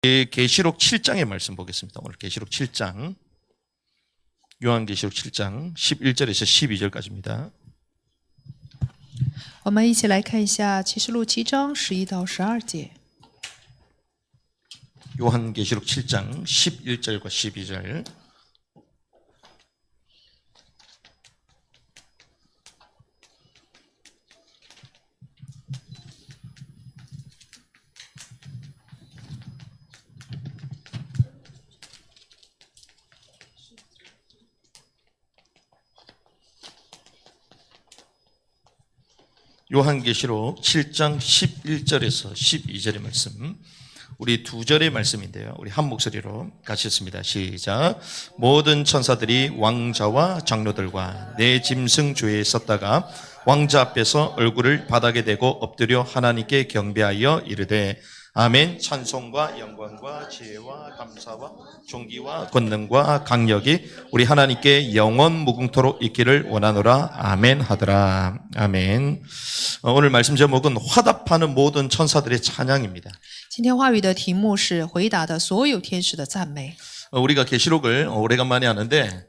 계시록 7장의 말씀 보겠습니다. 오늘 계시록 7장, 요한계시록 7장 11절에서 12절까지입니다. 我们一起来看一下启示录7章11到12节。 요한계시록 7장 11절과 12절. 요한계시록 7장 11절에서 12절의 말씀, 우리 두 절의 말씀인데요. 우리 한 목소리로 같이 읽습니다. 시작. 모든 천사들이 왕자와 장로들과 내 짐승 주에 섰다가 왕자 앞에서 얼굴을 바닥에 대고 엎드려 하나님께 경배하여 이르되 아멘. 찬송과 영광과 지혜와 감사와 존귀와 권능과 강력이 우리 하나님께 영원 무궁토록 있기를 원하노라. 아멘 하더라. 아멘. 오늘 말씀 제목은 화답하는 모든 천사들의 찬양입니다. 今天话语的题目是回答的所有天使的赞美。 우리가 계시록을 오래간만에 하는데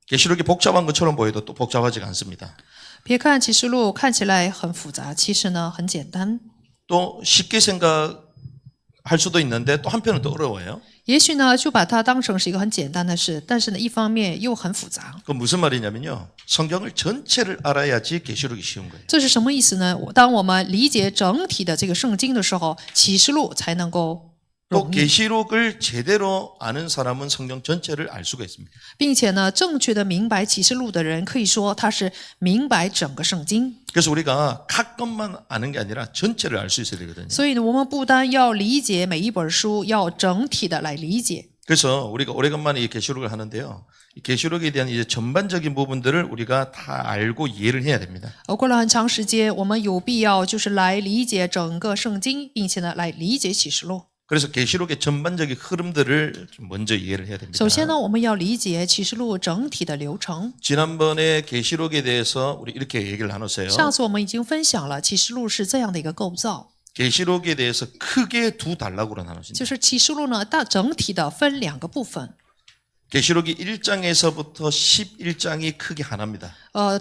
계시록이 복잡한 것처럼 보여도 또 복잡하지가 않습니다. 别看启示录看起来很复杂，其实呢很简单。 또 쉽게 생각할 수도 있는데 또 한편은 또 어려워요. 也许呢就把它当成是一个很简单的事，但是呢一方面又很复杂。 그 무슨 말이냐면요. 성경을 전체를 알아야지 계시록이 쉬운 거예요. 这是什么意思呢？当我们理解整体的这个圣经的时候，启示录才能够 또 容易， 계시록을 제대로 아는 사람은 성경 전체를 알 수가 있습니다. 并且呢正确的明白启示录的人，可以说他是明白整个圣经。 그래서 우리가 각 것만 아는 게 아니라 전체를 알 수 있어야 되거든요. 所以呢，我们不单要理解每一本书，要整体的来理解。 그래서 우리가 오래간만에 이 계시록을 하는데요. 이 계시록에 대한 이제 전반적인 부분들을 우리가 다 알고 이해를 해야 됩니다. 过了很长时间，我们有必要就是来理解整个圣经，并且呢来理解启示录。 그래서 계시록의 전반적인 흐름들을 좀 먼저 이해를 해야 됩니다. 首先呢，我们要理解启示录整体的流程。 지난번에 계시록에 대해서 우리 이렇게 얘기를 나눴어요. 上次我们已经分享了启示录是这样的一个构造， 계시록에 대해서 크게 두 단락으로 나눠진다. 就是启示录呢大整体的分两个部分。 계시록이 1장에서부터 11장이 크게 하나입니다.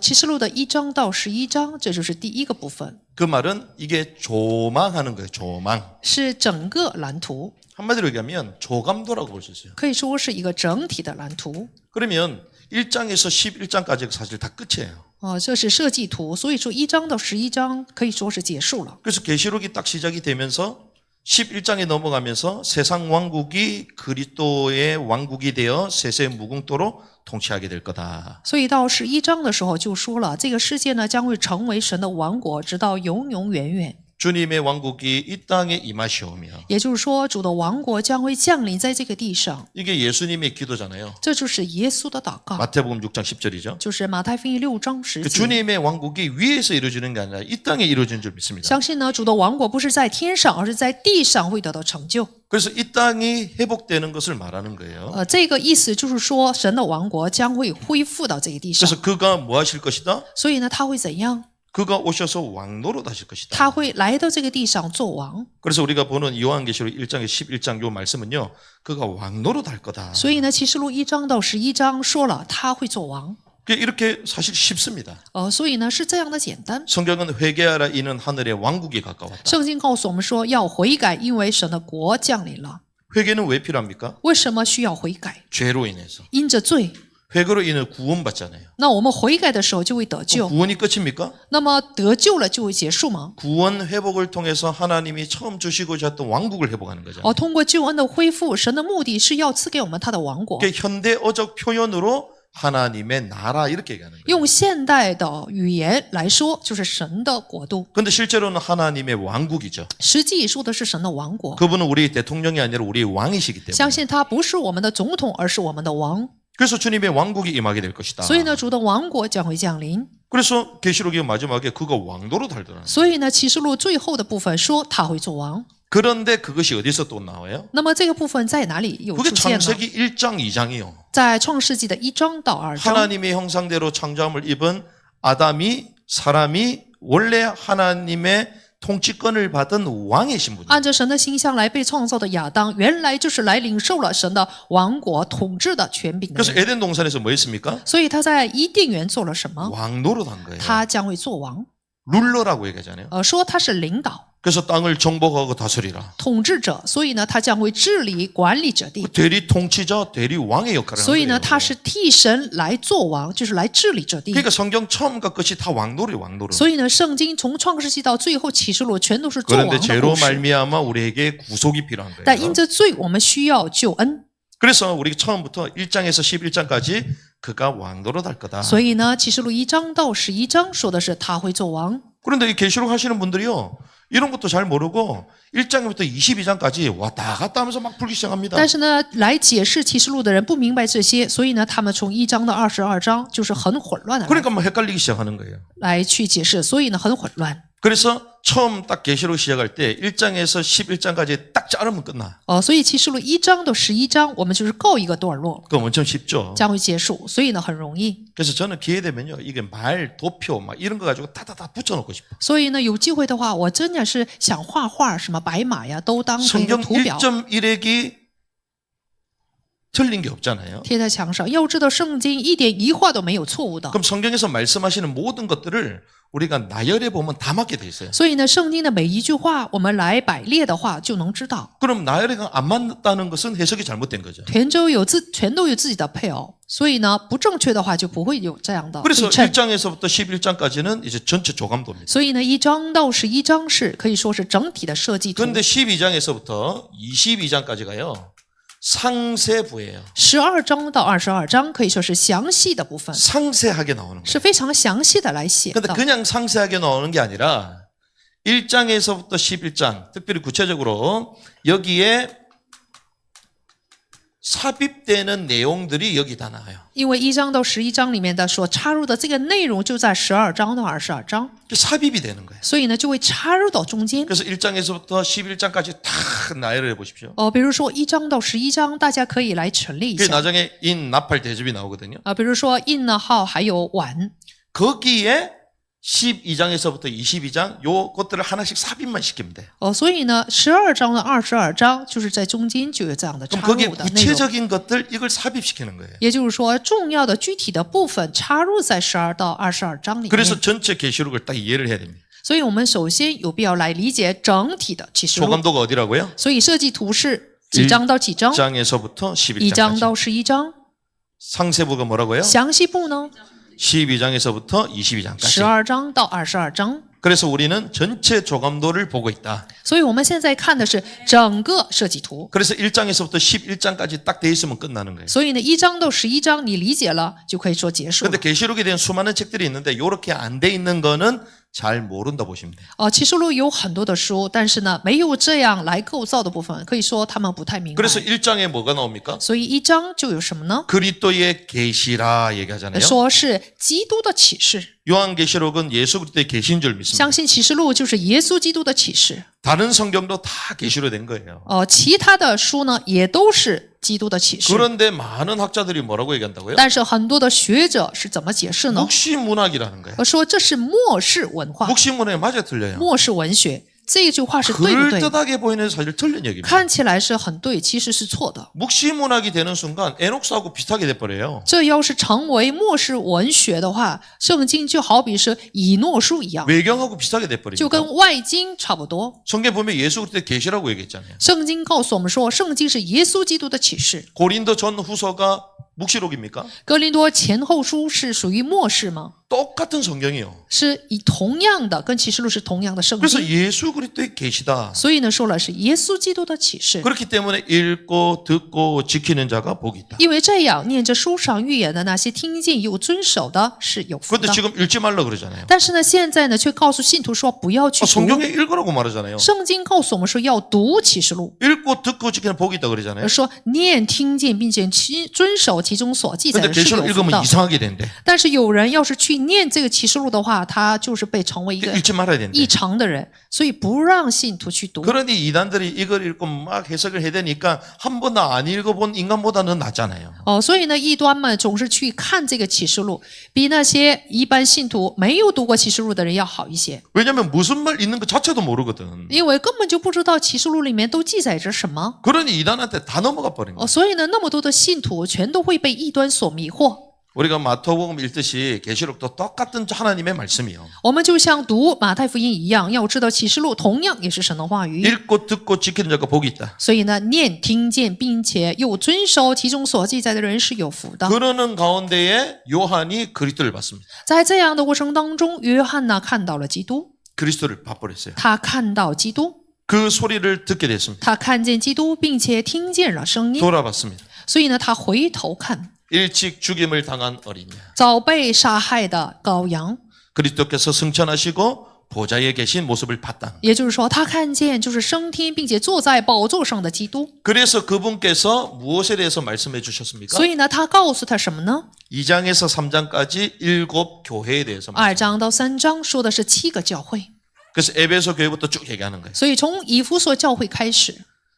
启示录的1章到11章，这就是第一个部分， 그 말은 이게 조망하는 거예요. 조망. 是整个蓝图， 한마디로 얘기하면 조감도라고 볼 수 있어요. 可以说是一个整体的蓝图。 그러면 1장에서 11장까지가 사실 다 끝이에요. 这是设计图，所以说1章到11章可以说是结束了。 그래서 계시록이 딱 시작이 되면서 11장에 넘어가면서 세상 왕국이 그리스도의 왕국이 되어 세세 무궁토로 통치하게 될 거다. 所以到11章的时候就说了，这个世界呢将会成为神的王国，直到永永远远。 주님의 왕국이 이 땅에 임하시오며 也就是说，主的王国将会降临在这个地上， 이게 예수님의 기도잖아요. 这就是耶稣的祷告， 마태복음 6장 10절이죠. 就是马太福音6章10 그 节。 주님의 왕국이 위에서 이루어지는 게 아니라 이 땅에 이루어지는 줄 믿습니다. 相信呢，主的王国不是在天上，而是在地上会得到成就。 그래서 이 땅이 회복되는 것을 말하는 거예요. 这个意思就是说，神的王国将会恢复到这个地上。 그래서 그가 뭐 하실 것이다? 所以呢，他会怎样？ 그가 오셔서 왕노릇 하실 것이다. 他会来到这个地上做王。 그래서 우리가 보는 요한계시록 1장에 11장 요 말씀은요. 그가 왕노릇 할 거다. 所以呢，启示录1章到11章说了他会做王。 이렇게 사실 쉽습니다. 所以呢是这样的简单。 성경은 회개하라 이는 하늘의 왕국이 가까웠다. 圣经告诉我们说要悔改，因为神的国降临了。 회개는 왜 필요합니까? 为什么需要悔改？ 죄로 인해서. 因着罪。 회개로 인해 구원받잖아요. 那我们悔改的时候就会得救。 구원이 끝입니까? 那么得救了就会结束吗？ 구원 회복을 통해서 하나님이 처음 주시고자 했던 왕국을 회복하는 거죠. 通过救恩的恢复，神的目的是要赐给我们他的王国。 그게 현대 어적 표현으로 하나님의 나라 이렇게 얘기하는 거예요. 用现代的语言来说，就是神的国度。 근데 실제로는 하나님의 왕국이죠. 实际说的是神的王国。 그분은 우리 대통령이 아니라 우리의 왕이시기 相 때문에. 信他不是我们的总统，而是我们的王。 그래서 주님의 왕국이 임하게 될 것이다. 所以呢，主的王国将会降临。 그래서 계시록의 마지막에 그가 왕도로 달더라. 所以呢，启示录最后的部分说他会做王。 그런데 그것이 어디서 또 나와요? 那么这个部分在哪里有 그게 出现呢？ 창세기 1장 2장이요. 在创世纪的1章到2章。 하나님의 형상대로 창조함을 입은 아담이 사람이 원래 하나님의 통치권을 받은 왕의 신분이에요. 按照神的形象来被创造的亚当，原来就是来领受了神的王国统治的权柄的 그래서 人。 에덴 동산에서 뭐 했습니까? 所以他在伊甸园做了什么？ 왕 노릇한 거예요. 他将会做王， 룰러라고 얘기하잖아요. 说他是领导、 그래서 땅을 정복하고 다스리라. 统治者，所以呢，他将会治理管理者地。 대리 통치자, 대리 왕의 역할을 所以 하는 呢， 거예요. 他是替神来做王，就是来治理者地。 그러니까 성경 처음과 끝이 다 왕노릇, 왕노릇. 所以呢，圣经从创世纪到最后启示录，全都是做王 그런데 的 죄로 故事。 말미암아 우리에게 구속이 필요한 但因 거예요. 着罪，我们需要救恩。 그래서 우리 처음부터 1장에서 11장까지 그가 왕노릇 할 거다. 所以呢，启示录1章到11章说的是他会做王。 그런데 이 계시록 하시는 분들이요. 이런 것도 잘 모르고 1장부터 22장까지 왔다 갔다 하면서 막 풀기 시작합니다. 但是呢，来解释启示录的人不明白这些，所以呢，他们从1章到22章就是很混乱的 그러니까 뭐 헷갈리기 시작하는 거예요. 来去解释，所以呢，很混乱。 그래서 처음 딱 계시록 시작할 때 1장에서 11장까지 딱 자르면 끝나. 所以启示录1章到11章，我们就是告一个段落， 그거 엄청 쉽죠. 将会结束，所以呢，很容易。 그래서 저는 기회 되면요. 이게 말, 도표 막 이런 거 가지고 다다다 붙여놓고 싶어. 所以呢，有机会的话，我真的是想画画，什么白马呀，都当成一个 성경 图表 1.1핵이 틀린 게 없잖아요. 贴在墙上。要知道，圣经一点一画都没有错误的。 그럼 성경에서 말씀하시는 모든 것들을 우리가 나열해 보면 다 맞게 돼 있어요. 所以呢，圣经的每一句话，我们来摆列的话，就能知道。 그럼 나열해가 안 맞다는 것은 해석이 잘못된 거죠. 全都有自己的配偶，所以呢，不正确的话就不会有这样的 그래서 对称。 1장에서부터 11장까지는 이제 전체 조감도입니다. 所以呢，1章到11章是可以说是整体的设计图。 그런데 12장에서부터 22장까지가요. 상세부예요. 12章到22章可以说是详细的部分， 상세하게 나오는 거예요. 是非常详细的来写 근데 的。 그냥 상세하게 나오는 게 아니라 1장에서부터 11장, 특별히 구체적으로 여기에 삽입되는 내용들이 여기 다 나와요. 因为1章到11章里面的所插入的这个内容就在12章到22章， 삽입이 되는 거예요. 所以呢就会插入到中间。 그래서 1장에서부터 11장까지 다 나열해 보십시오. 比如说1章到11章，大家可以来陈列一 그 下。 나중에 인, 나팔, 대접이 나오거든요. 比如说印呢号还有碗， 거기에 12장에서부터 22장 요것들을 하나씩 삽입만 시키면 돼요. 所以呢12章到22章就是在中间就有这样的 그럼 插 거기에 入的内容。 구체적인 것들 이걸 삽입시키는 거예요. 也就是说，重要的具体的部分插入在12到22章里 그래서 面。 전체 계시록을 딱 이해를 해야 됩니다. 所以我们首先有必要来理解整体的启示录。 조감도가 어디라고요? 所以设计图是几章到几章？ 1장에서부터 1章 11장까지. 到11章。 상세부가 뭐라고요? 详细部呢？ 12장에서부터 22장까지. 12章到22章。 그래서 우리는 전체 조감도를 보고 있다. 所以我们现在看的是整个设计图。 그래서 1장에서부터 11장까지 딱 돼 있으면 끝나는 거예요. 所以呢，1章到11章你理解了，就可以说结束了 근데 。 계시록에 대한 수많은 책들이 있는데 이렇게 안 돼 있는 거는 잘 모른다 보시면 돼요. 启示录有很多的书，但是呢，没有这样来构造的部分，可以说他们不太明白。 그래서 1장에 뭐가 나옵니까? 所以1章就有什么呢？ 그리스도의 계시라 얘기하잖아요. 说是基督的启示。 요한계시록은 예수 그리스도의 계시인 줄 믿습니다. 相信启示录就是耶稣基督的启示。 다른 성경도 다 계시로 된 거예요. 其他的书呢，也都是基督的启示。 그런데 많은 학자들이 뭐라고 얘기한다고요? 但是很多的学者是怎么解释呢？ 묵시문학이라는 거예요. 说这是末世文化、 묵시문학이 맞아 틀려요. 末世文学。这句话是对不对？ 그럴듯하게 보이는 사실 틀린 얘기입니다. 看起来是很对，其实是错的。 묵시문학이 되는 순간 에녹스하고 비슷하게 돼버려요. 这要是成为末世文学的话，圣经就好比是以诺书一样， 외경하고 비슷하게 就 돼버립니다. 跟外经差不多。 성경 보면 예수 그리스도의 계시라고 얘기했잖아요. 圣经告诉我们说，圣经是耶稣基督的启示。 고린도 전 후서가 묵시록입니까? 哥林多前后书是属于末世吗？ 똑같은 성경이요. 是以同样的，跟启示录是同样的圣 그래서 经。 예수 그리스도의 계시다. 所以呢，说了是耶稣基督的启示。 그렇기 때문에 읽고 듣고 지키는 자가 복이 있다. 因为这样念着书上预言的那些听见又遵守的是有福 그런데 的。 지금 읽지 말라 그러잖아요. 但是呢，现在呢，却告诉信徒说不要去读。 성경에 읽으라고 말하잖아요. 圣经告诉我们说要读启示录， 읽고 듣고 지키는 복이 있다 그러잖아요. 说念、听见并且遵守其中所记载 근데 的是有 계시록 福 읽으면 的。 이상하게 된대. 但是有人要是去去念这个启示录的话，他就是被成为一个 읽지 말아야 된대. 异常的人，所以不让信徒去读。 그러니 이단들이 이걸 읽고 막 해석을 해야 되니까 한 번도 안 읽어본 인간보다는 낫잖아요. 所以呢，异端们总是去看这个启示录，比那些一般信徒没有读过启示录的人要好一些， 왜냐하면 무슨 말 있는 것 자체도 모르거든. 因为根本就不知道启示录里面都记载着什么。 그러니 이단한테 다 넘어가 버린 거야. 所以呢，那么多的信徒全都会被异端所迷惑。 우리가 마태복음 읽듯이 계시록도 똑같은 하나님의 말씀이요. 我们就像读马太福音一样，要知道启示录同样也是神的话语。 읽고 듣고 지키는 자가 복이 있다. 所以呢，念、听见，并且又遵守其中所记载的人是有福的。 그러는 가운데에 요한이 그리스도를 봤습니다. 在这样的过程当中，约翰呢看到了基督， 그리스도를 봐버렸어요. 他看到基督， 그 소리를 듣게 됐습니다. 他看见基督，并且听见了声音， 돌아봤습니다. 所以呢，他回头看。 일찍 죽임을 당한 어린 양. 早被杀害的羔羊， 그리스도께서 승천하시고 보좌에 계신 모습을 봤다. 也就是说，他看见就是升天并且坐在宝座上的基督。 그래서 그분께서 무엇에 대해서 말씀해 주셨습니까? 所以呢，他告诉他什么呢？ 2장에서 3장까지 7 교회에 대해서 2章到3章说的是7个教会， 그래서 에베소 교회부터 쭉 얘기하는 거예요. 所以从以弗所教会开始，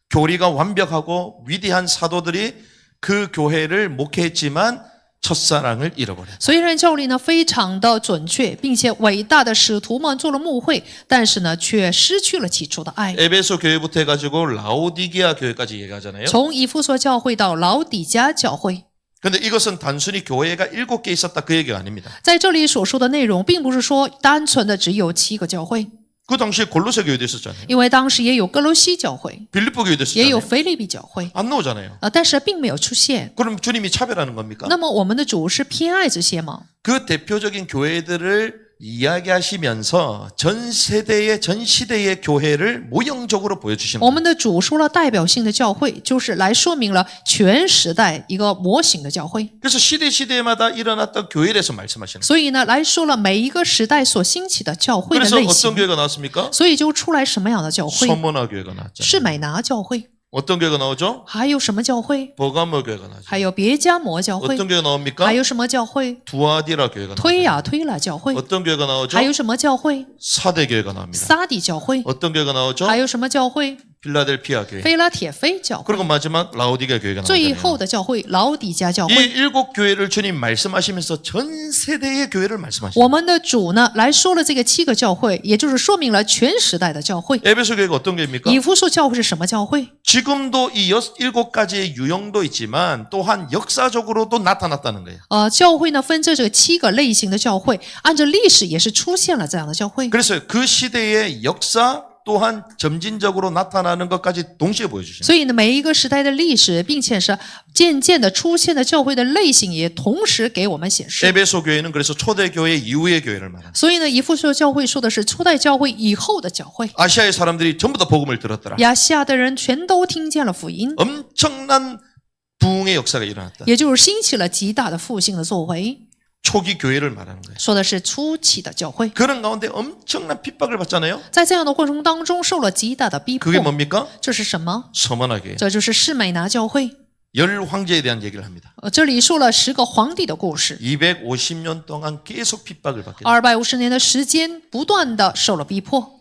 교리가 완벽하고 위대한 사도들이 그 교회를 목회했지만 첫사랑을 잃어버렸다. 虽然教理呢非常的准确，并且伟大的使徒们做了牧会，但是呢却失去了起初的爱。 에베소 교회부터 해가지고 라오디게아 교회까지 얘기하잖아요. 从以弗所教会到老底嘉教会， 근데 이것은 단순히 교회가 7개 있었다 그 얘기가 아닙니다. 在这里所说的内容，并不是说单纯的只有7个教会， 그 당시에 골로새 교회도 있었잖아요. 因为当时也有哥罗西教会， 빌립보 교회도 也有 있었잖아요. 腓立比教会， 안 나오잖아요. 但是并没有出现。 그럼 주님이 차별하는 겁니까? 那么我们的主是偏爱这些吗？ 그 대표적인 교회들을 이야기하시면서 전 세대의 전 시대의 교회를 모형적으로 보여주시는 我 거예요. 们的主说了代表性的教会，就是来说明了全时代一个模型的教会。 그래서 시대마다 일어났던 교회에 대해서 말씀하시는 거예요. 所以呢，来说了每一个时代所兴起的教会的 그래서 类 어떤 型。 교회가 나왔습니까? 所以就出来什么样的教会？ 서머나 교회가 나왔죠. 是美拿教会， 어떤 교회가 나오죠? 还有什么教会？ 버가모 교회가 나오죠. 还有别迦摩教会， 어떤 교회가 还 나옵니까? 有什么教会？ 두아디라 교회가 推 나오죠. 雅推拉教会， 어떤 교회가 나오죠? 还有什么教会？ 사대 교회가 나옵니다. 撒底教会， 어떤 교회가 나오죠? 还有什么教会？ 필라델피아 교회. 菲拉铁菲教会， 그리고 마지막 라오디게아 교회가 最后 나오잖아요. 的教会老底嘉教 이 会。 7 교회를 주님 말씀하시면서 전 세대의 교회를 말씀하시는 我们的主呢来说了这个7个教会，也就是说明了全时代的教会。 에베소 교회가 어떤 교회입니까? 以弗所教会是什么教会？ 지금도 이 7가지의 유형도 있지만 또한 역사적으로도 나타났다는 거예요. 教会呢分这7个类型的教会，按照历史也是出现了这样的教会。 그래서 그 시대의 역사 또한 점진적으로 나타나는 것까지 동시에 보여주십니다. 所以呢，每一个时代的历史，并且是渐渐的出现的教会的类型，也同时给我们显示。 에베소 교회는 그래서 초대교회 이후의 교회를 말합니다. 所以呢，以弗所教会说的是初代教会以后的教会。 아시아의 사람들이 전부 다 복음을 들었더라. 亚细亚的人全都听见了福音， 엄청난 부흥의 역사가 일어났다. 也就是兴起了极大的复兴的作为。 초기 교회를 말하는 거예요. 说的是初期的教会， 그런 가운데 엄청난 핍박을 받잖아요. 在这样的过程当中受了极大的逼迫 그게 。 뭡니까? 这是什么？ 서머나 교회. 这就是士美拿教会。 열 황제에 대한 얘기를 합니다. 这里说了10个皇帝的故事， 250년 동안 계속 핍박을 받게 됩니다. 250年的时间不断的受了逼迫。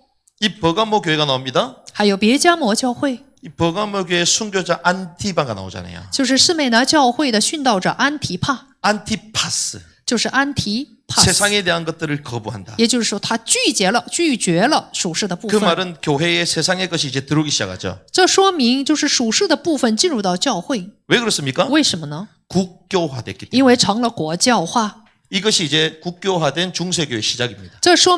이 버가모 교회가 나옵니다. 还有别迦摩教会， 이 버가모 교회 순교자 안티바가 나오잖아요. 就是士美拿教会的殉道者安提帕， 안티파스. 就是安提帕斯， 세상에 대한 것들을 거부한다. 也就是说他拒绝了属世的部 그 分。 말은 교회에 세상의 것이 이제 들어오기 시작하죠. 这说明就是属世的部分进入到教会， 왜 그렇습니까? 为什么呢？ 국교화됐기 때문에. 因为成了国教化。 이것이 이제 국교화된 중세교회 시작입니다. 这说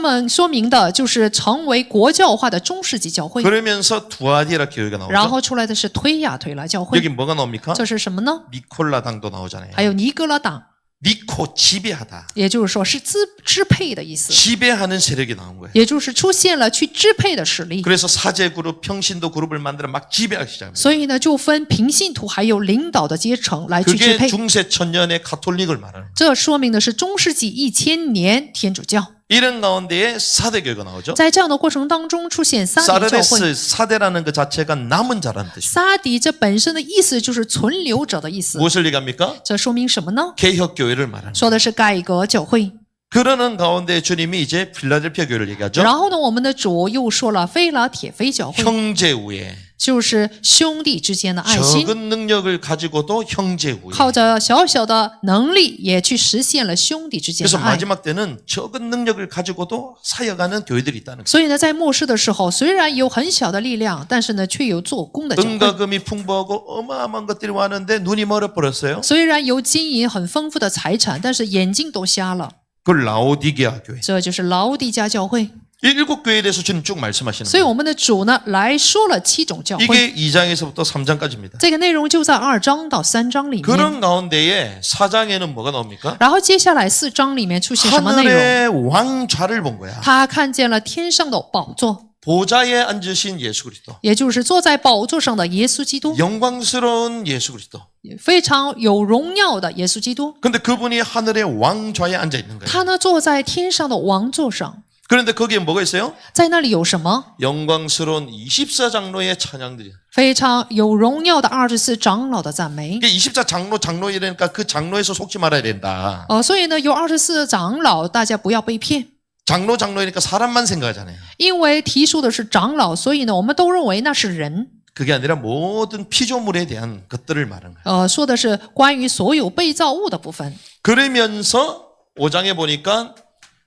明的就是成为国教化的中世纪教会， 그러면서 두아디라 교회가 然 나오죠. 后出来的是推雅推拉教会。 여기 뭐가 나옵니까? 这是什么呢？ 니콜라당도 나오잖아요. 还有尼哥拉党， 니코 지배하다. 也就是说是支配的意思， 지배하는 세력이 나온 거예요. 也就是出现了去支配的实力。 그래서 사제 그룹, 평신도 그룹을 만들어 막 지배하기 시작합니다. 所以呢，就分平信徒还有领导的阶层来去支 그게 配。 중세 천년의 가톨릭을 말하는 거예요. 这说明的是中世纪1000年天主教。 이런 가운데에 사대교회가 나오죠. 在这样的过程当中出现撒底教会。 사르데스 사대라는 그 자체가 남은 자라는 뜻입니다. 撒底这本身的意思就是存留者的意思。 무엇을 얘기합니까? 这说明什么呢？ 개혁교회를 말하는 거예요. 说的是改革教会。 그러는 가운데 주님이 이제 필라델피아 교회를 얘기하죠. 然后呢，我们的主又说了菲拉铁非教会， 형제 우애. 就是兄弟之间的爱心， 적은 능력을 가지고도 형제 우애. 靠着小小的能力也去实现了兄弟之间 그래서 的爱。 마지막 때는 적은 능력을 가지고도 사역하는 교회들이 있다는 거예요. 所以呢，在末世的时候，虽然有很小的力量，但是呢，却有做工的教会。 은과 금이 풍부하고 어마어마한 것들이 많은데 눈이 멀어버렸어요. 虽然有金银很丰富的财产，但是眼睛都瞎了。 그걸 라오디게아 교회. 这就是劳底加教会。 이 7교회에 대해서 주님 쭉 말씀하시는 所以 거예요. 我们的主呢来说了7种教会， 이게 2장에서부터 3장까지입니다. 这个内容就在2章到3章里面。 그런 가운데에 4장에는 뭐가 나옵니까? 然后接下来4章里面出现什么内容？ 하늘의 왕좌를 본 거야. 他看见了天上的宝座， 보좌에 앉으신 예수 그리스도. 也就是坐在宝座上的耶稣基督， 영광스러운 예수 그리스도. 非常有荣耀的耶稣基督。 근데 그분이 하늘의 왕좌에 앉아 있는 거예요. 他呢坐在天上的王座上， 그런데 거기에 뭐가 있어요? 在那里有什么？ 영광스러운 24장로의 찬양들이. 非常有荣耀的24长老的赞美。 24장로 이러니까 그 장로에서 속지 말아야 된다. 所以呢，有24长老，大家不要被骗。 장로니까 사람만 생각하잖아요. 因为提出的是长老，所以呢，我们都认为那是人。 그게 아니라 모든 피조물에 대한 것들을 말하는 거예요. 说的是关于所有被造物的部分。 그러면서 5장에 보니까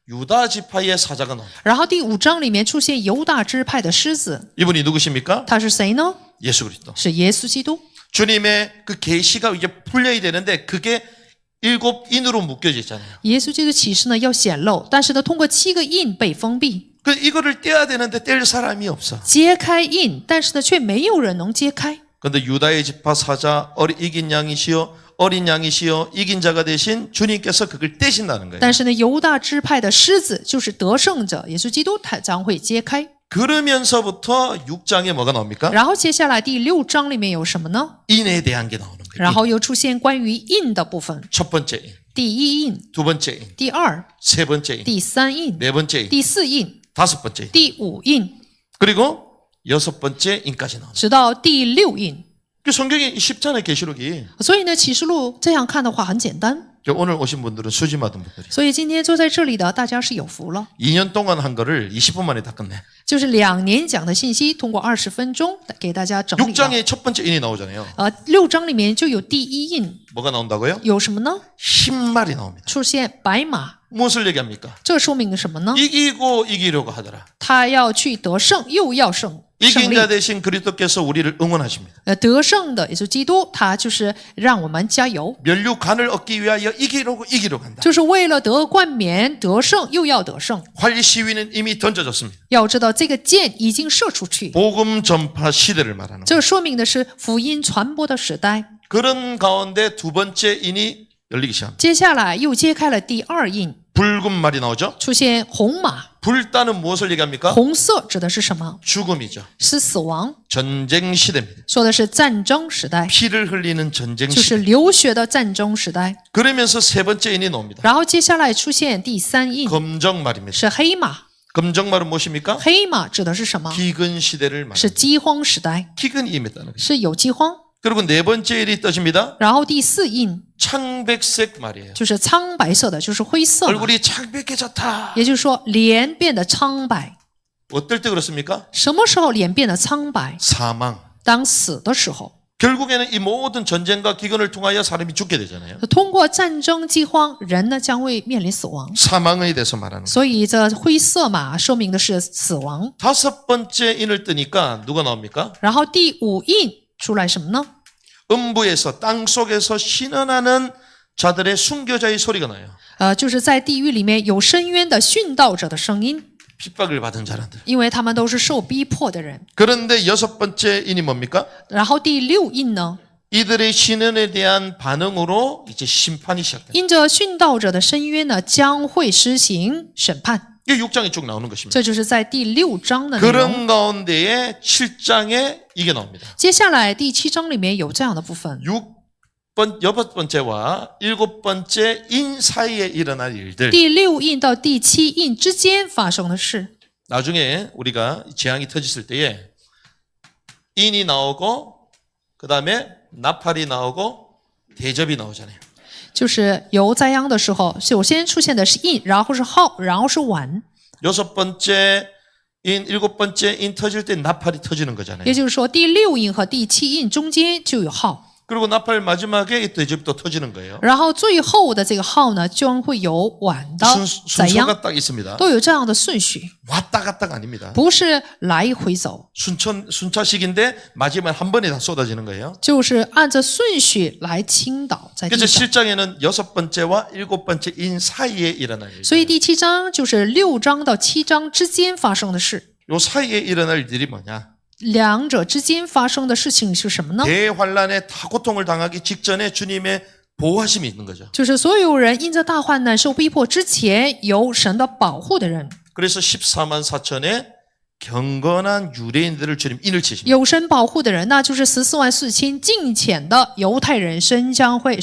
유다 지파의 사자가 나옵니다. 然后第5章里面出现犹大支派的狮子， 이분이 누구십니까? 他是谁呢？ 예수 그리스도. 是耶稣基督。 주님의 그 계시가 이제 풀려야 되는데 그게 7인으로 묶여져 있잖아요. 耶稣基督启示呢要显露，但是呢，通过7个印被封闭， 그 이거를 떼야 되는데 뗄 사람이 없어. 揭开印，但是呢，却没有人能揭开。 그런데 유다의 지파 사자 이긴 양이시여 어린 양이시여 이긴 자가 되신 주님께서 그걸 떼신다는 거예요. 但是呢，犹大支派的狮子就是得胜者耶稣基督，他将会揭开。 그러면서부터 6장에 뭐가 나옵니까? 然后接下来第6章里面有什么呢？ 인에 대한 게 나오는 然 거예요. 后又出现关于印的部分， 첫 번째 인, 第1印、 두 번째 인, 第2、 세 번째 인, 第3印、 네 번째 인, 第4印、 다섯 번째 인, 第5印， 그리고 여섯 번째 인까지 나옵니다. 直到第6印。 그 성경이 쉽잖아요. 계시록이. 所以呢，启示录这样看的话很简单。 오늘 오신 분들은 수지 받은 분들이 所以今天坐在这里的大家是有福了， 2년 동안 한 거를 20분 만에 다 끝내. 就是2年讲的信息，通过20分钟给大家整理了。 6장에 첫 번째 인이 나오잖아요. 6章里面就有第1印， 뭐가 나온다고요? 有什么呢？ 10마리 나옵니다. 出现白马， 무엇을 얘기합니까? 这说明什么呢？ 이기고 이기려고 하더라. 他要去得胜，又要胜 이긴 利。 자 대신 그리스도께서 우리를 응원하십니다. 得胜的耶稣基督，他就是让我们加油， 면류관을 얻기 위하여 이기려고 한다. 就是为了得冠冕、得胜，又要得胜。 활 시위는 이미 던져졌습니다. 要知道，这个箭已经射出去， 복음 전파 시대를 말하는 거예요. 这说明的是福音传播的时代。 그런 가운데 두 번째 인이 열리기 시작합니다. 接下来又揭开了第2印， 붉은 말이 나오죠. 出现红马， 불다는 무엇을 얘기합니까? 红色指的是什么？ 죽음이죠. 是死亡， 전쟁 시대입니다. 说的是战争时代， 피를 흘리는 전쟁 就是 시대. 流血的战争时代。 그러면서 세 번째 인이 나옵니다. 然后接下来出现第3印， 검정 말입니다. 是黑马。 검정 말은 무엇입니까? 黑马指的是什么？ 기근 시대를 是 말합니다. 饥荒时代， 기근이 임했다는 거죠. 是有饥荒。 그리고 네 번째 일이 떠집니다. 然后第4印 창백색 말이에요. 就是苍白色的，就是灰色马， 얼굴이 창백해졌다. 也就是说脸变得苍白。 어떨 때 그렇습니까? 什么时候脸变得苍白？ 사망. 当死的时候。 결국에는 이 모든 전쟁과 기근을 통하여 사람이 죽게 되잖아요. 通过战争、饥荒，人呢将会面临死亡。 사망에 대해서 말하는 거예요. 所以这灰色马说明的是死亡。 다섯 번째 인을 뜨니까 누가 나옵니까? 然后第5印出来什么呢？ 음부에서 땅 속에서 신원하는 자들의 순교자의 소리가 나요. 就是在地狱里面有深渊的殉道者的声音， 핍박을 받은 자라들. 因为他们都是受逼迫的人。 그런데 여섯 번째 인이 뭡니까? 然后第6印呢， 이들의 신원에 대한 반응으로 이제 심판이 시작됩니다. 因着殉道者的深渊呢，将会施行审判。 이게 6장에 쭉 나오는 것입니다. 这就是在第6章的内容。 그런 가운데에 7장에 이게 나옵니다. 接下来第7章里面有这样的部分。 여섯 번째와 일곱 번째 인 사이에 일어날 일들. 第6印到第7印之间发生的事， 나중에 우리가 재앙이 터졌을 때에 인이 나오고 그 다음에 나팔이 나오고 대접이 나오잖아요. 就是有灾殃的时候，首先出现的是印，然后是号，然后是碗。 여섯 번째 인, 일곱 번째 인 터질 때 나팔이 터지는 거잖아요. 也就是说，第6印和第7印中间就有号， 그리고 나팔 마지막에 또 이제 또 터지는 거예요. 然后最后的这个号呢，将会有碗的灾殃， 순서가 딱 있습니다. 都有这样的顺序， 왔다 갔다가 아닙니다. 不是来回走， 순차식인데 마지막에 한 번에 다 쏟아지는 거예요. 就是按照顺序来倾倒在地 그래서 上。 7장에는 여섯 번째와 일곱 번째 인 사이에 일어날 일. 所以第7章就是6章到7章之间发生的事， 요 사이에 일어날 일들이 뭐냐? 两者之间发生的事情是什么呢？ 대환란에 다 고통을 당하기 직전에 주님의 보호하심이 있는 거죠. 就是所有人因着大患难受逼迫之前，有神的保护的人， 그래서 14만 4천의 경건한 유대인들을 주님 인을 치십니다. 有神保护的人呢，就是144000敬虔的犹太人，神将会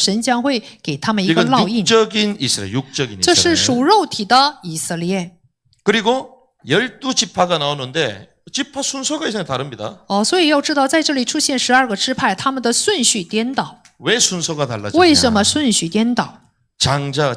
给他们一个 이건 烙印， 육적인 이스라엘, 육적인 这是 이스라엘. 属肉体的以色列。 그리고 12지파가 나오는데 지파 순서가 이상하게 다릅니다. 所以要知道，在这里出现12个支派，他们的顺序颠倒。 왜 순서가 달라졌냐? 为什么顺序颠倒？ 장자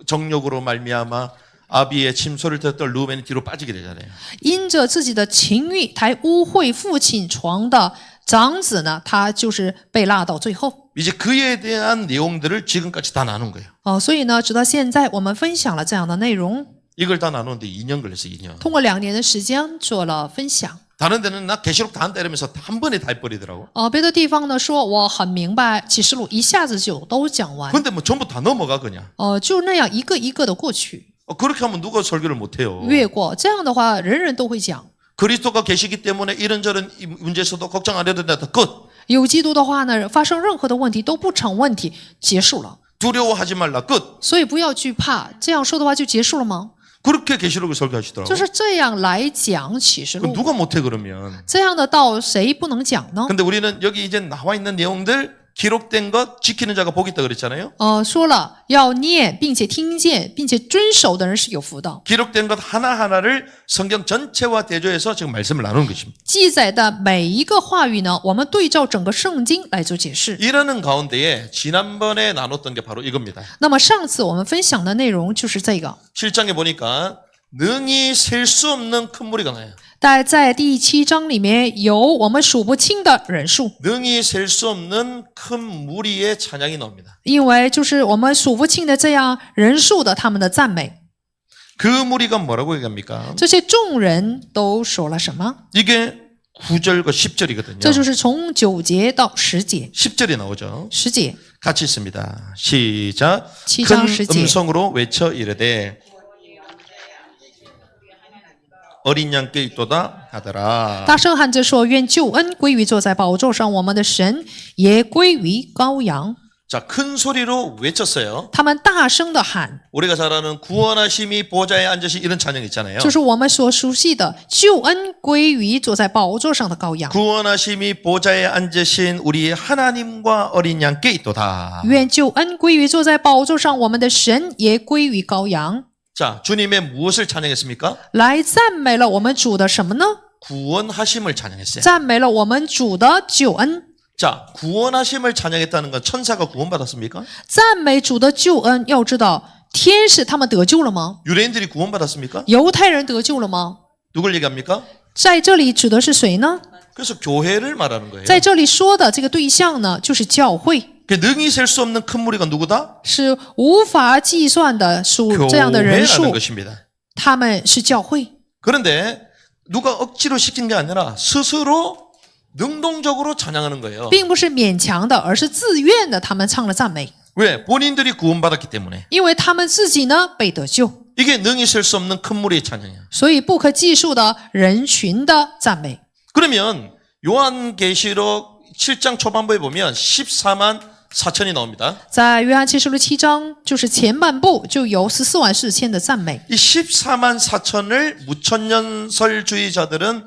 정욕으로 말미암아 아비의 침소를 듣던 루벤이 뒤로 빠지게 되잖아요. 因着自己的情欲，抬污秽父亲床的长子呢，他就是被落到最后。 이제 그에 대한 내용들을 지금까지 다 나눈 거예요. 所以呢，直到现在，我们分享了这样的内容， 이걸 다 나누는데 2년 걸렸어요. 2년. 通过2年的时间做了分享。 다른 데는 나 계시록 다 한다 이러면서 한 번에 다 해버리더라고. 别的地方呢说我很明白启示录，一下子就都讲完。 근데 뭐 전부 다 넘어가 그냥. 就那样一个一个的过去， 그렇게 하면 누가 설교를 못해요. 越过。这样的话，人人都会讲。 그리스도가 계시기 때문에 이런저런 문제에서도 걱정 안 해도 된다. 끝. 有基督的话呢，发生任何的问题都不成问题，结束了。 두려워하지 말라. 끝. 所以不要惧怕，这样说的话就结束了吗？ 그렇게 계시록을 설교하시더라고. 就是这样来讲启示 그 录。 누가 못해 그러면. 这样的道谁不能讲呢？ 근데 우리는 여기 이제 나와 있는 내용들 기록된 것 지키는 자가 복이 있다 그랬잖아요. 说了要念，并且听见，并且遵守的人是有福的。 기록된 것 하나하나를 성경 전체와 대조해서 지금 말씀을 나누는 것입니다. 记载的每一个话语呢，我们对照整个圣经来做解释。 이러는 가운데에 지난번에 나눴던 게 바로 이겁니다. 那么上次我们分享的内容就是这个。 7장에 보니까 능히 셀 수 없는 큰 무리가 나요. 但在第7章里面有我们数不清的人数， 능히 셀 수 없는 큰 무리의 찬양이 나옵니다. 因为就是我们数不清的这样人数的他们的赞美。 그 무리가 뭐라고 얘기합니까? 这些众人都说了什么？ 이게 9절과 10절이거든요. 这就是从9节到10节。 10절이 나오죠. 10节， 같이 있습니다. 시작. 7장 큰 10节。 음성으로 외쳐 이르되 어린 양께 있도다 하더라. 大声喊着说：“愿救恩归于坐在宝座上我们的神，也归于羔羊。 자, 큰 소리로 외쳤어요. ”他们大声的喊， 우리가 잘 아는 구원하심이 보좌에 앉으시 이런 찬양 있잖아요. 就是我们所熟悉的救恩归于坐在宝座上的羔羊。 구원하심이 보좌에 앉으신 우리 하나님과 어린 양께 있도다. 愿救恩归于坐在宝座上我们的神，也归于羔羊。 자, 주님의 무엇을 찬양했습니까? 来赞美了我们主的什么呢？ 구원하심을 찬양했어요. 赞美了我们主的救恩。 자, 구원하심을 찬양했다는 건 천사가 구원받았습니까? 赞美主的救恩，要知道天使他们得救了吗？ 유대인들이 구원받았습니까? 犹太人得救了吗？ 누굴 얘기합니까? 在这里指的是谁呢？ 그래서 교회를 말하는 거예요. 在这里说的这个对象呢，就是教会， 그 능히 셀 수 없는 큰 무리가 누구다? 是无法计算的数这样的人 교회라는 数， 것입니다. 他们是教会。 그런데 누가 억지로 시킨 게 아니라 스스로 능동적으로 찬양하는 거예요. 并不是勉强的，而是自愿的，他们唱了赞美， 왜? 본인들이 구원받았기 때문에. 因为他们自己呢被得救， 이게 능히 셀 수 없는 큰 무리의 찬양이야. 所以不可计数的人群的赞美。 그러면 요한계시록 7장 초반부에 보면 14만 4천이 나옵니다. 在约翰启示录7章，就是前半部就有144000的赞美。 이 14만 4천을 무천년설주의자들은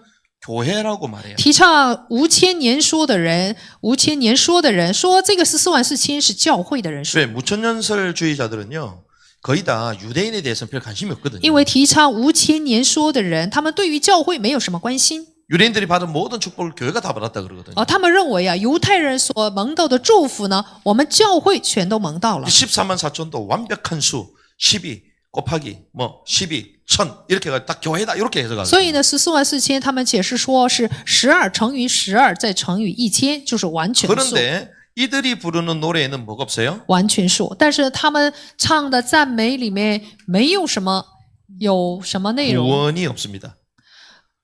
교회라고 말해요. 提倡无千年说的人，无千年说的人说这个144000是教会的人数， 왜? 무천년설주의자들은요. 거의 다 유대인에 대해서는 별 관심이 없거든요. 因为提倡无千年说的人，他们对于教会没有什么关心。 유대인들이 받은 모든 축복을 교회가 다 받았다 그러거든요. 他们认为啊，犹太人所蒙到的祝福呢，我们教会全都蒙到了。 14만 4천도 완벽한 수 12 곱하기 12 1000 이렇게 해서 딱 교회다 이렇게 해석하거든요. 所以呢，144000他们解释说是12乘以12再乘以1000，就是完全数。 그런데 이들이 부르는 노래에는 뭐가 없어요? 完全数，但是他们唱的赞美里面没有什么内容， 구원이 없습니다.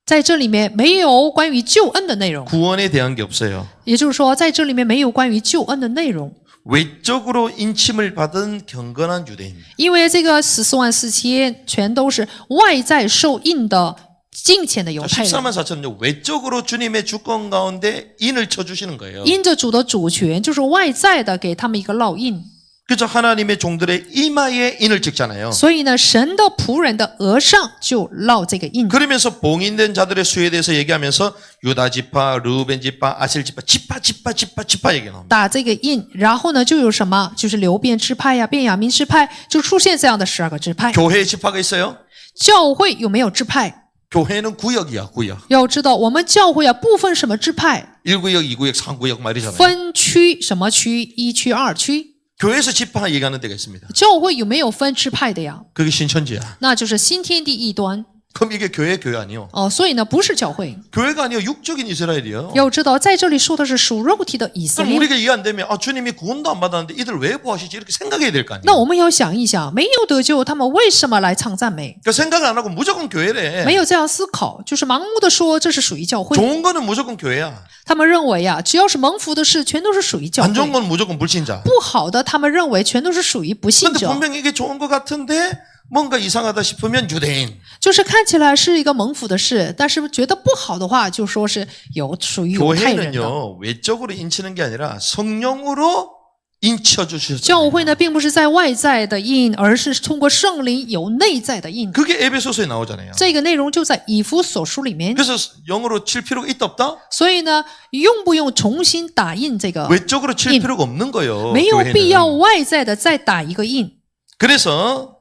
在这里面没有关于救恩的内容， 구원에 대한 게 없어요. 也就是说，在这里面没有关于救恩的内容。 외적으로 인침을 받은 경건한 유대인. 因为这个144000全都是外在受印的敬虔的犹太人， 14만 4천은요 외적으로 주님의 주권 가운데 인을 쳐주시는 거예요. 因着主的主权，就是外在的给他们一个烙印。 그죠? 하나님의 종들의 이마에 인을 찍잖아요. 所以呢，神的仆人的额上就烙这个印。 그러면서 봉인된 자들의 수에 대해서 얘기하면서 유다 지파, 르우벤 지파, 아셀 지파, 지파 얘기 나옵니다. 打这个印，然后呢，就有什么？就是流变支派呀、便雅悯支派，就出现这样的12个支派。 교회에 지파가 있어요? 教会有没有支派？ 교회는 구역이야, 구역. 要知道，我们教会啊，不分什么支派， 1구역, 2구역, 3구역 말이잖아요. 分区什么区，1区、2区。 교회에서 지파 얘기하는 데가 있습니다. 教会有没有分支派的呀？ 그게 신천지야. 那就是新天地异端 그럼 이게 교회 아니요? 哦。所以呢，不是教会。 교회가 아니요, 육적인 이스라엘이요. 要知道，在这里说的是属肉体的以色 그럼 列。 우리가 이해 안 되면 주님이 구원도 안 받았는데 이들 왜 구하시지? 이렇게 생각해야 될 거 那 아니에요. 我们要想一想，没有得救，他们为什么来唱赞美？ 그러니까 생각을 안 하고 무조건 교회래. 没有这样思考，就是盲目的说这是属于教会。 좋은 거는 무조건 교회야. 他们认为啊，只要是蒙福的事，全都是属于教 안 좋은 会； 건 무조건 불신자. 不好的，他们认为全都是属于不信 근데 者。 분명히 이게 좋은 것 같은데 뭔가 이상하다 싶으면 유대인. 就是看起来是一个蒙福的事，但是觉得不好的话，就说是有属于犹太人的。 교회는요 외적으로 인치는 게 아니라 성령으로 인쳐 주셨어요. 教会呢，并不是在外在的印，而是通过圣灵有内在的印。 그게 에베소서에 나오잖아요. 这个内容就在以弗所书里面。 그래서 영어로 칠 필요가 있다 없다? 所以呢，用不用重新打印这个？ 외적으로 칠 필요가 없는 거예요. 没有必要 교회는. 外在的再打一个印。 그래서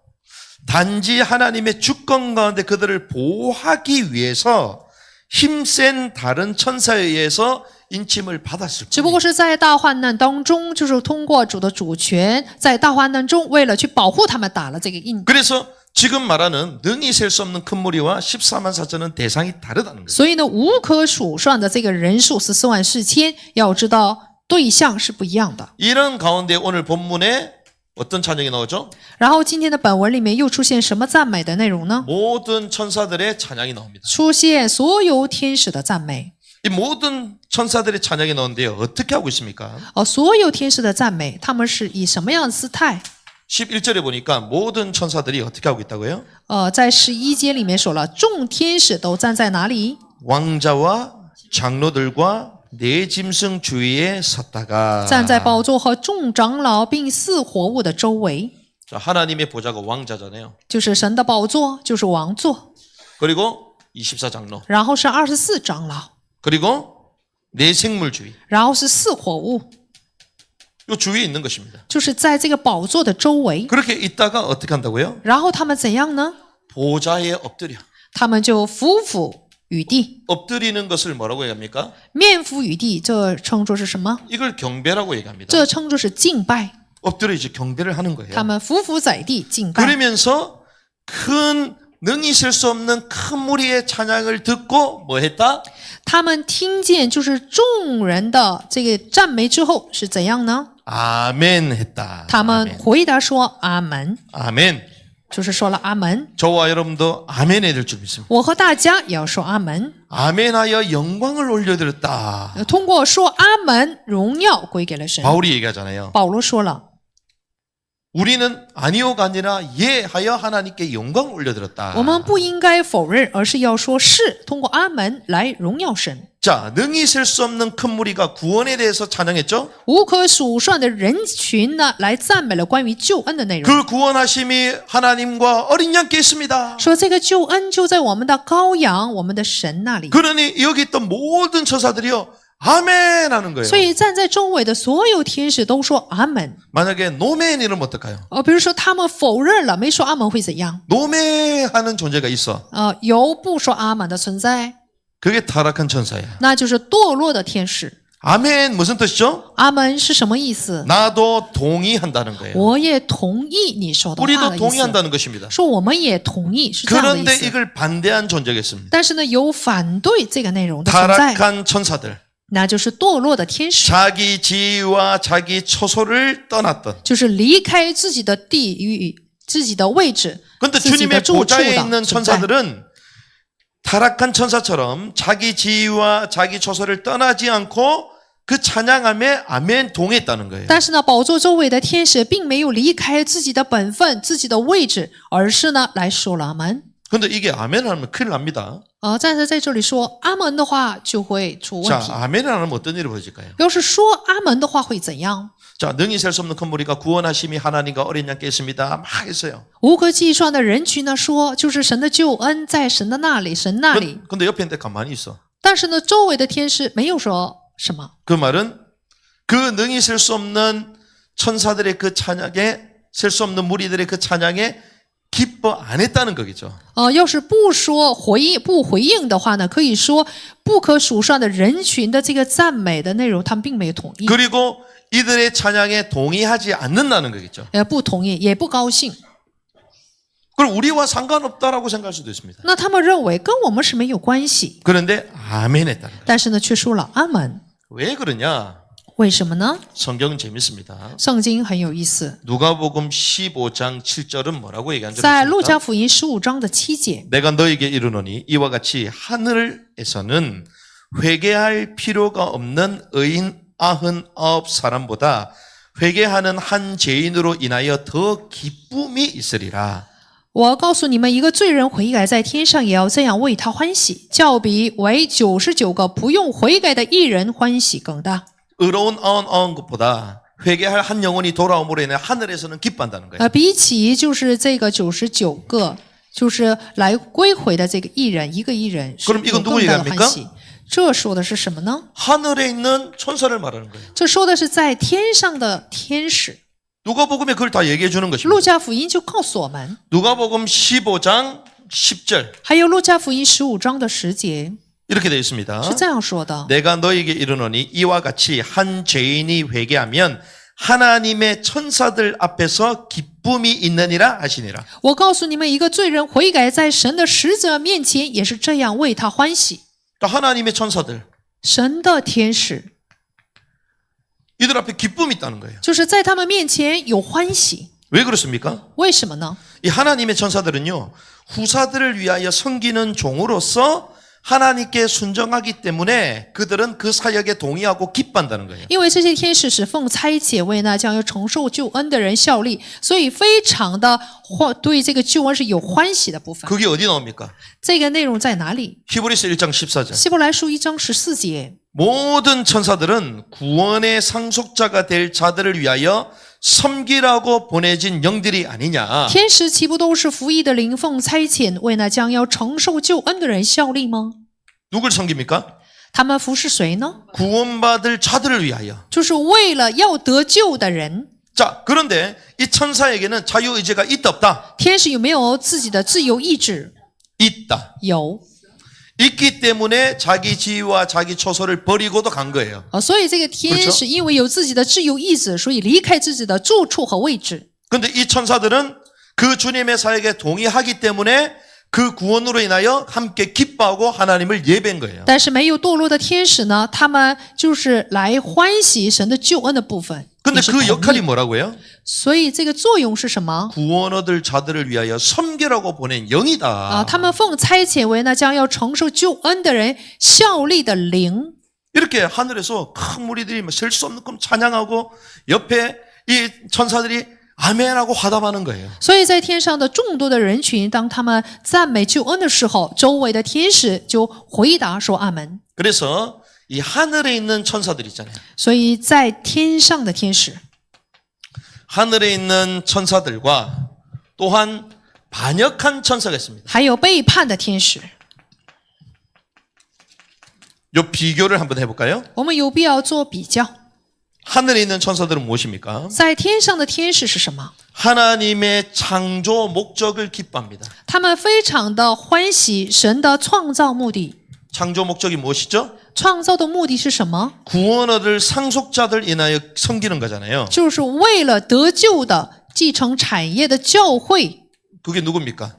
단지 하나님의 주권 가운데 그들을 보호하기 위해서 힘센 다른 천사에 의해서 인침을 받았을 只不 뿐이에요. 过是在大患难当中，就是通过主的主权，在大患难中，为了去保护他们，打了这个印。 그래서 지금 말하는 능히 셀 수 없는 큰 무리와 14만 4천은 대상이 다르다는 거예요. 所以呢，无可数算的这个人数144000，要知道对象是不一样的。 이런 가운데 오늘 본문에 어떤 찬양이 나오죠? 然后今天的本文里面又出现什么赞美的内容呢？ 모든 천사들의 찬양이 나옵니다. 出现所有天使的赞美。 이 모든 천사들의 찬양이 나오는데요. 어떻게 하고 있습니까? 所有天使的赞美，他们是以什么样的姿态？ 11절에 보니까 모든 천사들이 어떻게 하고 있다고요? 在11节里面说了，众天使都站在哪里？ 왕자와 장로들과 네 짐승 주위에 섰다가 站在宝座和众长老并四活物的周围。 자, 하나님의 보좌가 왕자잖아요. 就是神的宝座，就是王座， 그리고 24장로 然后是24长老， 그리고 네 생물 주위 然后是四活物， 이 주위에 있는 것입니다. 就是在这个宝座的周围。 그렇게 있다가 어떻게 한다고요? 然后他们怎样呢？ 보좌에 엎드려. 他们就俯伏于地， 엎드리는 것을 뭐라고 얘기합니까? 面伏于地，这称作是什么？ 이걸 경배라고 얘기합니다. 这称作是敬拜。 엎드려 이제 경배를 하는 거예요. 他们伏伏在地敬拜。 그러면서 큰 능히 셀 수 없는 큰 무리의 찬양을 듣고 뭐 했다? 他们听见就是众人的这个赞美之后是怎样呢？ 아멘 했다. 他们 아멘. 回答说阿门， 아멘. 就是说了阿门。 저와 여러분도 아멘 해야 될 줄 믿습니다. 我和大家也要说阿门。 아멘하여 영광을 올려드렸다. 通过说阿门，荣耀归给了神。 바울이 얘기하잖아요. 保罗说了， 우리는 아니오가 아니라 예 하여 하나님께 영광을 올려드렸다. 我们不应该否认，而是要说是，通过阿门来荣耀神。 자, 능히 셀 수 없는 큰 무리가 구원에 대해서 찬양했죠? 无可数算的人群呢，来赞美了关于救恩的内容。 그 구원하심이 하나님과 어린 양께 있습니다. 说这个救恩就在我们的羔羊，我们的神那里。 그러니 여기 있던 모든 처사들이요 아멘 하는 거예요. 所以站在周围的所有天使都说阿门。 만약에 노멘 이러면 어떨까요? 比如说他们否认了，没说阿门会怎样？ 노멘 하는 존재가 있어. 有不说阿门的存在， 그게 타락한 천사야. 那就是堕落的天使。 아멘 무슨 뜻이죠? 阿门是什么意思？ 나도 동의한다는 거예요. 我也同意你说的话的 우리도 意思。 동의한다는 것입니다. 说我们也同意是这样的意 그런데 思。 이걸 반대한 존재가 있습니다. 但是呢，有反对这个内容的存在， 타락한 천사들. 那就是堕落的天使， 자기 지위와 자기 처소를 떠났던. 就是离开自己的地域、自己的位置、 그런데 自己的 주님의 住处 보좌에 的 있는 存在。 천사들은 타락한 천사처럼 자기 지위와 자기 처소를 떠나지 않고 그 찬양함에 아멘 동했다는 거예요. 但是呢，宝座周围的天使并没有离开自己的本分、自己的位置，而是呢来说了阿门。 그런데 이게 아멘 안 하면 큰일 납니다. 但是在这里说阿门的话就会出问 자, 题。 아멘 안 하면 어떤 일이 벌어질까요? 要是说阿门的话会怎样？ 자, 능히 셀 수 없는 큰 무리가 구원하심이 하나님과 어린 양께 있습니다. 막 했어요. 无可计算的人群呢说，就是神的救恩在神的那里，神那里。 근데 옆에 있는데 가만히 있어. 但是呢，周围的天使没有说什么。 그 말은 그 능히 셀 수 없는 천사들의 그 찬양에 셀 수 없는 무리들의 그 찬양에 기뻐 안 했다는 거겠죠. 要是不说不回应的话呢，可以说不可数算的人群的这个赞美的内容，他们并没有同意， 그리고 이들의 찬양에 동의하지 않는다는 거겠죠. 不同意，也不高兴。 그럼 우리와 상관없다라고 생각할 수도 있습니다. 那他们认为跟我们是没有关系， 그런데 아멘 했다는 거예요. 但是呢，却说了阿门。 왜 그러냐? 为什么呢？ 성경은 재밌습니다. 圣经很有意思， 누가복음 15장 7절은 뭐라고 얘기한 줄 在路加 아십니까? 福音15章的7节， 내가 너에게 이르노니 이와 같이 하늘에서는 회개할 필요가 없는 의인 99사람보다 회개하는 한 죄인으로 인하여 더 기쁨이 있으리라. 我告诉你们，一个罪人悔改，在天上也要这样为他欢喜，较比为99个不用悔改的义人欢喜更大。 의로운 99것보다 회개할 한 영혼이 돌아옴으로 인해 하늘에서는 기뻐한다는 거예요. 比起就是这个99个，就是来归回的这个义人，一个义人是 그럼 有 이건 更 누구 大的 얘기합니까? 欢喜。这说的是什么呢？ 하늘에 있는 천사를 말하는 거예요. 这说的是在天上的天使。 누가복음에 그걸 다 얘기해 주는 것입니다. 路加福音就告诉我们， 누가복음 15장 10절 还有路加福音15章的10节 이렇게 되어 있습니다. 是这样说的。 내가 너에게 이르노니 이와 같이 한 죄인이 회개하면 하나님의 천사들 앞에서 기쁨이 있느니라 하시니라. 我告诉你们，一个罪人悔改，在神的使者面前也是这样为他欢喜。 그러니까 하나님의 천사들 神的天使 이들 앞에 기쁨이 있다는 거예요. 就是在他们面前有欢喜， 왜 그렇습니까? 为什么呢？ 이 하나님의 천사들은요 후사들을 위하여 섬기는 종으로서 하나님께 순정하기 때문에 그들은 그 사역에 동의하고 기뻐한다는 거예요. 因为这些天使是奉差遣为那将要承受救恩的人效力，所以非常的对这个救恩是有欢喜的部分。 그게 어디 나옵니까? 这个内容在哪里？ 히브리서 1장 14절. 希伯来书1章14节。 모든 천사들은 구원의 상속자가 될 자들을 위하여 섬기라고 보내진 영들이 아니냐. 天使岂不都是服役的灵，奉差遣为那将要承受救恩的人效力吗？ 누굴 섬깁니까? 他们服侍谁呢？ 구원받을 자들을 위하여. 就是为了要得救的人。 자, 그런데 이 천사에게는 자유의지가 있다 없다? 天使有没有自己的自由意志？ 있다. 有。 있기 때문에 자기 지위와 자기 처소를 버리고도 간 거예요. 所以这个天使因为有自己的自由意志，所以离开自己的住处和位置。 그런데 이 천사들은 그 주님의 사역에 동의하기 때문에 그 구원으로 인하여 함께 기뻐하고 하나님을 예배한 거예요. 但是没有堕落的天使呢，他们就是来欢喜神的救恩的部分。 근데 也是 그 同意 역할이 뭐라고요? 所以这个作用是什么？ 구원 얻을 자들을 위하여 섬기라고 보낸 영이다. 他们奉差遣为那将要承受救恩的人效力的灵。 이렇게 하늘에서 큰 무리들이 셀 수 없는 끔 찬양하고 옆에 이 천사들이 아멘하고 화답하는 거예요. 所以在天上的众多的人群，当他们赞美救恩的时候，周围的天使就回答说阿门。 그래서 이 하늘에 있는 천사들 있잖아요. 所以在天上的天使， 하늘에 있는 천사들과 또한 반역한 천사가 있습니다. 还有背叛的天使， 이 비교를 한번 해볼까요? 我们有必要做比较。 하늘에 있는 천사들은 무엇입니까? 在天上的天使是什么？ 하나님의 창조 목적을 기뻐합니다. 他们非常的欢喜神的创造目的， 창조 목적이 무엇이죠? 创造的目的是什么？ 구원 얻을 상속자들 인하여 섬기는 거잖아요. 就是为了得救的继承产业的教会。 그게 누굽니까?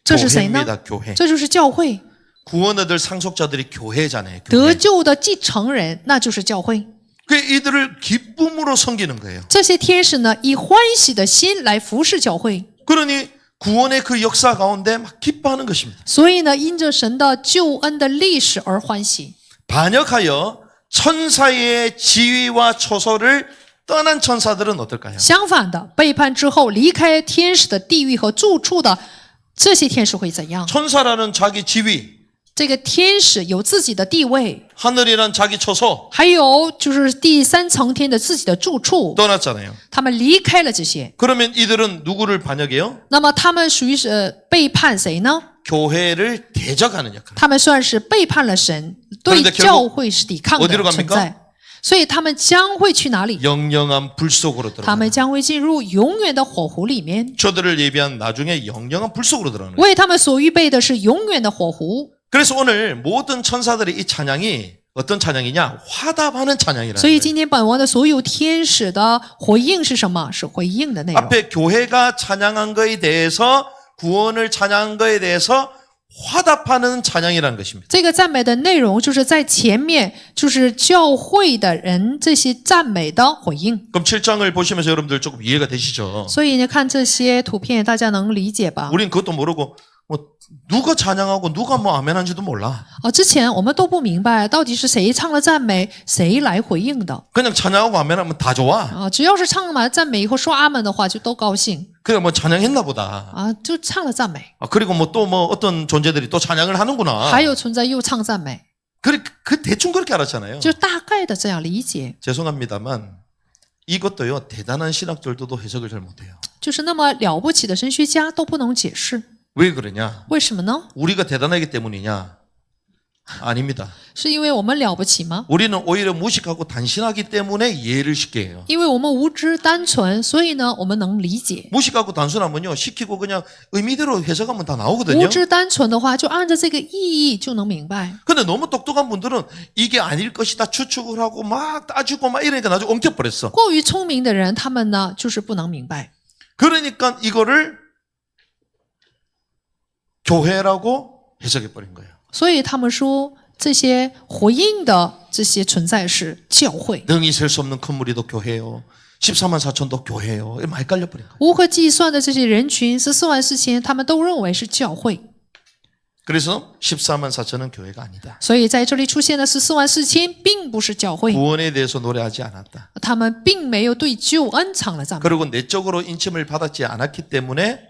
这是谁呢？ 교회입니다. 교회. 这就是教会。 구원 얻을 상속자들이 교회잖아요. 得 교회. 救的继承人，那就是教会。 그 이들을 기쁨으로 섬기는 거예요. 这些天使呢，以欢喜的心来服侍教会。 그러니 구원의 그 역사 가운데 막 기뻐하는 것입니다. 所以呢，因着神的救恩的历史而欢喜。 반역하여 천사의 지위와 초소를 떠난 천사들은 어떨까요? 相反的，背叛之后离开天使的地域和住处的这些天使会怎样？ 천사라는 자기 지위, 这个天使有自己的地位， 하늘이란 자기 초소 还有就是第三层天的自己的住处， 떠났잖아요. 他们离开了这些。 그러면 이들은 누구를 반역해요? 那么他们属于是背叛谁呢？ 교회를 대적하는 역할. 他们算是背叛了神，对教会是抵抗的存在。所以他们将会去哪里？ 영영한 불 속으로 他们 들어가요. 将会进入永远的火湖里面。 저들을 예비한 나중에 영영한 불 속으로 들어가는 거예요. 为他们所预备的是永远的火湖。 그래서 오늘 모든 천사들의 이 찬양이 어떤 찬양이냐? 화답하는 찬양이라는 所以 거예요. 今天本文的所有天使的回应是什么？是回应的内容。 앞에 교회가 찬양한 거에 대해서 구원을 찬양한 거에 대해서 화답하는 찬양이라는 것입니다. 这个赞美的内容就是在前面，就是教会的人这些赞美的回应。 그럼 7장을 보시면서 여러분들 조금 이해가 되시죠? 所以呢，看这些图片，大家能理解吧？ 우린 그것도 모르고 뭐 누가 찬양하고 누가 뭐 아멘한지도 몰라. 之前我们都不明白到底是谁唱了赞美，谁来回应的。 그냥 찬양하고 아멘하면 다 좋아. 只要是唱完赞美以后说阿门的话，就都高兴 그냥 뭐 찬양했나 보다. 就唱了赞美。 그리고 뭐 또 뭐 어떤 존재들이 또 찬양을 하는구나. 还有存在又唱赞美， 그 대충 그렇게 알았잖아요. 就大概的这样理解。 죄송합니다만 이것도요 대단한 신학들도 해석을 잘 못해요. 就是那么了不起的神学家都不能解释， 왜 그러냐? 为什么呢？ 우리가 대단하기 때문이냐? 아닙니다. 是因为我们了不起吗？ 우리는 오히려 무식하고 단신하기 때문에 이해를 쉽게 해요. 因为我们无知单纯，所以呢，我们能理解。 무식하고 단순하면요 시키고 그냥 의미대로 해석하면 다 나오거든요. 无知单纯的话，就按照这个意义就能明白。 근데 너무 똑똑한 분들은 이게 아닐 것이다 추측을 하고 막 따지고 막 이러니까 나중에 엉켜버렸어. 过于聪明的人，他们呢就是不能明白。 그러니까 이거를 교회라고 해석해버린 거예요. 所以他们说这些回应的这些存在是教会， 능히 셀 수 없는 큰 무리도 교회요. 14만 4천도 교회요. 막 헷갈려버린 거예요. 无可计算的这些人群，14万4千，他们都认为是教会。 그래서 14만 4천은 교회가 아니다. 所以在这里出现的14万4千，并不是教会， 구원에 대해서 노래하지 않았다. 他们并没有对救恩唱了赞美。 그리고 내적으로 인침을 받았지 않았기 때문에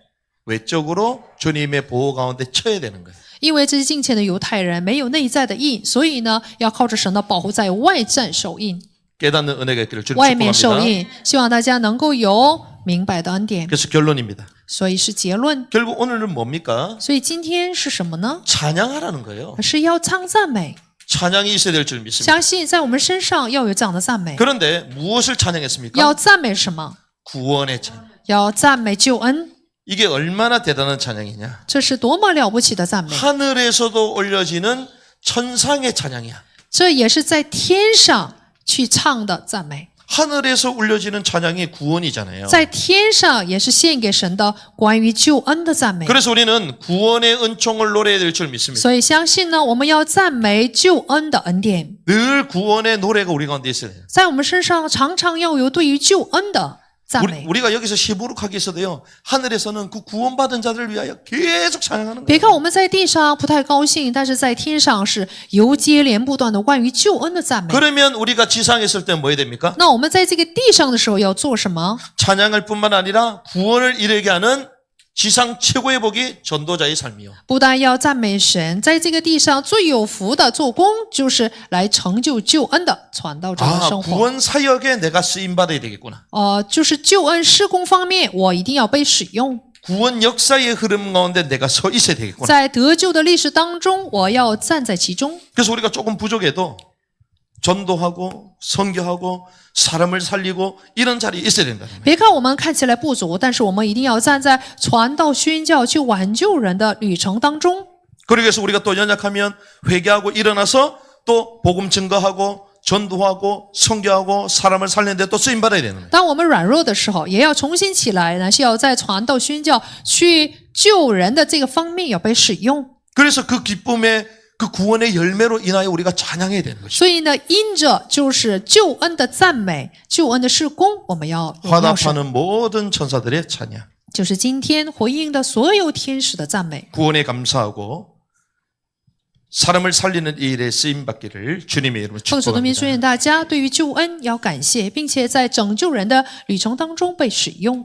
외적으로 주님의 보호 가운데 처해야 되는 거예요. 因为这些敬虔的犹太人没有内在的印，所以呢，要靠着神的保护，在外站受印， 깨닫는 은혜가 있기를 주님 外面受 축복합니다. 印。希望大家能够有明白的恩典。 그래서 결론입니다. 所以是结论。 결국 오늘은 뭡니까? 所以今天是什么呢？ 찬양하라는 거예요. 是要唱赞美， 찬양이 있어야 될 줄 믿습니다. 相信在我们身上要有这样的赞美。 그런데 무엇을 찬양했습니까? 要赞美什么？ 구원의 찬양. 要赞美救恩。 이게 얼마나 대단한 찬양이냐? 这是多么了不起的赞美！ 하늘에서도 올려지는 천상의 찬양이야. 这也是在天上去唱的赞美， 하늘에서 올려지는 찬양이 구원이잖아요. 在天上也是献给神的关于救恩的赞美。 그래서 우리는 구원의 은총을 노래해야 될 줄 믿습니다. 所以相信呢，我们要赞美救恩的恩典， 늘 구원의 노래가 우리 가운데 있어야 돼요. 在我们身上常常要有对于救恩的赞美。 우리가 여기서 시부룩하게 있어도요. 하늘에서는 그 구원받은 자들을 위하여 계속 찬양하는 别 거예요. 看我们在地上不太高兴，但是在天上是由接连不断的关于救恩的赞美。 그러면 우리가 지상에 있을 때 뭐 해야 됩니까? 那我们在这个地上的时候要做什么？ 찬양할 뿐만 아니라 구원을 이루게 하는 지상 최고의 복이 전도자의 삶이요. 不但要赞美神，在这个地上最有福的做工，就是来成就救恩的传道者的 아, 生活。 구원 사역에 내가 쓰임 받아야 되겠구나. 就是救恩施工方面，我一定要被使用。 구원 역사의 흐름 가운데 내가 서 있어야 되겠구나. 在得救的历史当中，我要站在其中。 그래서 우리가 조금 부족해도 전도하고 선교하고 사람을 살리고 이런 자리에 있어야 된다는 거예요. 别看我们看起来不足，但是我们一定要站在传道宣教去挽救人的旅程当中。 그러기 위해서 우리가 또 연약하면 회개하고 일어나서 또 복음 증거하고 전도하고 선교하고 사람을 살리는 데 또 쓰임 받아야 되는 거예요. 当我们软弱的时候，也要重新起来呢，是要在传道宣教、去救人的这个方面要被使用。 그래서 그 기쁨의 그 구원의 열매로 인하여 우리가 찬양해야 되는 것이죠. 所以呢，因着就是救恩的赞美、救恩的事工，我们要荣耀神， 화답하는 모든 천사들의 찬양. 就是今天回应的所有天使的赞美。 구원에 감사하고 사람을 살리는 이 일에 쓰임 받기를 주님의 이름으로 奉主的名，祝 축복합니다. 愿大家对于救恩要感谢，并且在拯救人的旅程当中被使用。